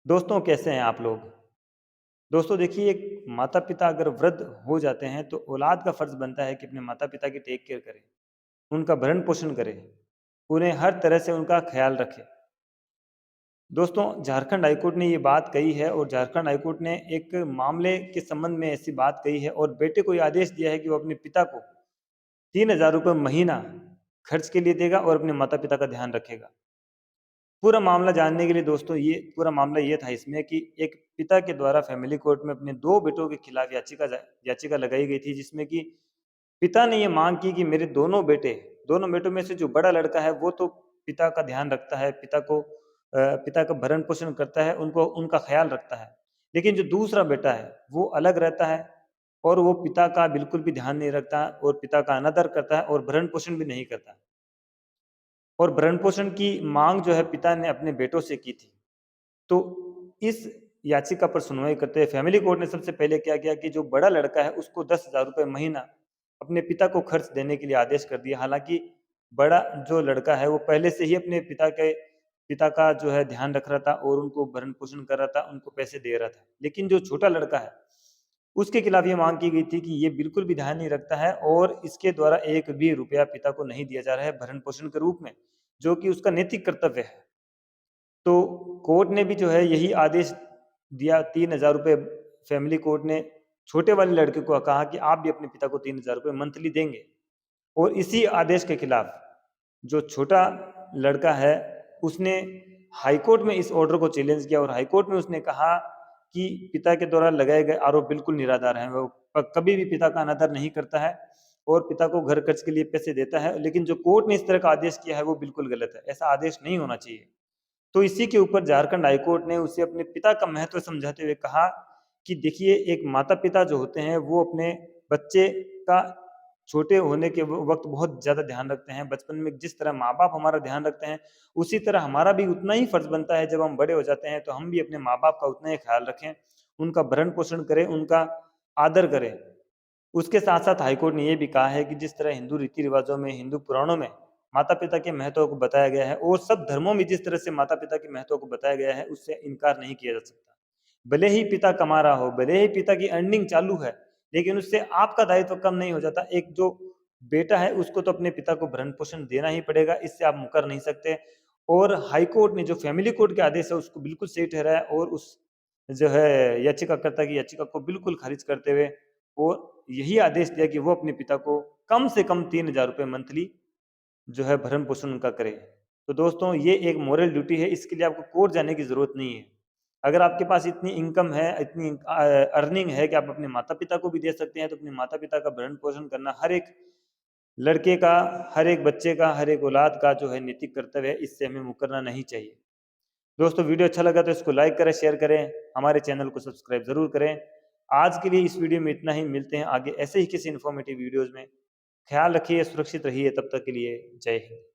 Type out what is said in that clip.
दोस्तों कैसे हैं आप लोग? दोस्तों देखिए एक माता-पिता अगर वृद्ध हो जाते हैं तो औलाद का फ़र्ज़ बनता है कि अपने माता-पिता की टेक केयर करे, उनका भरण-पोषण करे, उन्हें हर तरह से उनका ख़्याल रखे। दोस्तों झारखंड हाई कोर्ट ने ये बात कही है और झारखंड हाई कोर्ट ने एक मामले के संबंध में ऐसी बात कही है और बेटे को ये आदेश दिया है कि वो अपने पिता को ₹3000 महीना खर्च के लिए देगा और अपने माता-पिता का ध्यान रखेगा। पूरा मामला जानने के लिए दोस्तों ये पूरा मामला ये था इसमें कि एक पिता के द्वारा फैमिली कोर्ट में अपने 2 बेटों के खिलाफ याचिका लगाई गई थी जिसमें कि पिता ने ये माँग की कि मेरे दोनों बेटों में से जो बड़ा लड़का है वो तो पिता का ध्यान रखता है, पिता का भरण-पोषण करता है, उनको उनका ख़्याल रखता है। लेकिन जो दूसरा बेटा है वो अलग रहता है और वो पिता का बिल्कुल भी ध्यान नहीं रखता और पिता का अनादर करता है और भरण-पोषण भी नहीं करता। और भरण-पोषण की माँग जो है पिता ने अपने बेटों से की थी। तो इस याचिका पर सुनवाई करते हुए फैमिली कोर्ट ने सबसे पहले क्या किया कि जो बड़ा लड़का है उसको ₹10,000 महीना अपने पिता को खर्च देने के लिए आदेश कर दिया। हालाँकि बड़ा जो लड़का है वो पहले से ही अपने पिता का जो है ध्यान रख रहा था और उनको भरण-पोषण कर रहा था, उनको पैसे दे रहा था। लेकिन जो छोटा लड़का है, उसके खिलाफ ये माँग की गई थी कि ये बिल्कुल भी ध्यान नहीं रखता है और इसके द्वारा एक भी रुपया पिता को नहीं दिया जा रहा है भरण-पोषण के रूप में, जो कि उसका नैतिक कर्तव्य है। तो कोर्ट ने भी जो है यही आदेश दिया ₹3000 फैमिली कोर्ट ने छोटे वाले लड़के को कहा कि आप भी अपने पिता को ₹3000 मंथली देंगे और इसी आदेश के खिलाफ जो छोटा लड़का है उसने हाई कोर्ट में इस ऑर्डर को चैलेंज किया और हाई कोर्ट में उसने कहा कि पिता के द्वारा लगाए गए आरोप बिल्कुल निराधार हैं। वो कभी भी पिता का अनादर नहीं करता है और पिता को घर खर्च के लिए पैसे देता है। लेकिन जो कोर्ट ने इस तरह का आदेश किया है वो बिल्कुल गलत है। ऐसा आदेश नहीं होना चाहिए। तो इसी के ऊपर झारखंड हाई कोर्ट ने उसे अपने पिता का महत्व समझाते हुए कहा कि देखिए एक माता-पिता जो होते हैं वो अपने बच्चे का छोटे होने के वक़्त बहुत ज़्यादा ध्यान रखते हैं। बचपन में जिस तरह माँ-बाप हमारा ध्यान रखते हैं, उसी तरह हमारा भी उतना ही फ़र्ज़ बनता है जब हम बड़े हो जाते हैं तो हम भी अपने माँ-बाप का उतना ही ख़्याल रखें, उनका भरण-पोषण करें, उनका आदर करें। उसके साथ-साथ हाई कोर्ट ने ये भी कहा है कि जिस तरह हिंदू रीति-रिवाज़ों में, हिंदू पुराणों में माता-पिता के महत्व को बताया गया है और सब धर्मों में जिस तरह से माता-पिता के महत्व को बताया गया है, उससे इनकार नहीं किया जा सकता। भले ही पिता कमा रहा हो, भले ही पिता की अर्निंग चालू है, लेकिन उससे आपका दायित्व कम नहीं हो जाता। एक जो बेटा है, उसको तो अपने पिता को भरण-पोषण देना ही पड़ेगा, इससे आप मुकर नहीं सकते। और हाई कोर्ट ने जो फैमिली कोर्ट के आदेश है, उसको बिल्कुल सही ठहराया और उस जो है याचिकाकर्ता की याचिका को बिल्कुल खारिज करते हुए और यही आदेश दिया कि वो अपने पिता को कम से कम ₹3000 मंथली जो है भरण-पोषण उनका करे। तो दोस्तों ये एक मोरल ड्यूटी है, इसके लिए आपको कोर्ट जाने की ज़रूरत नहीं है। अगर आपके पास इतनी इनकम है, इतनी अर्निंग है कि आप अपने माता-पिता को भी दे सकते हैं, तो अपने माता-पिता का भरण-पोषण करना हर एक लड़के का, हर एक बच्चे का, हर एक औलाद का जो है नैतिक कर्तव्य है, इससे हमें मुकरना नहीं चाहिए। दोस्तों वीडियो अच्छा लगा तो इसको लाइक करें, शेयर करें, हमारे चैनल को सब्सक्राइब ज़रूर करें। आज के लिए इस वीडियो में इतना ही, मिलते हैं आगे ऐसे ही किसी इन्फॉर्मेटिव वीडियोज़ में। ख्याल रखिए, सुरक्षित रहिए, तब तक के लिए जय हिंद।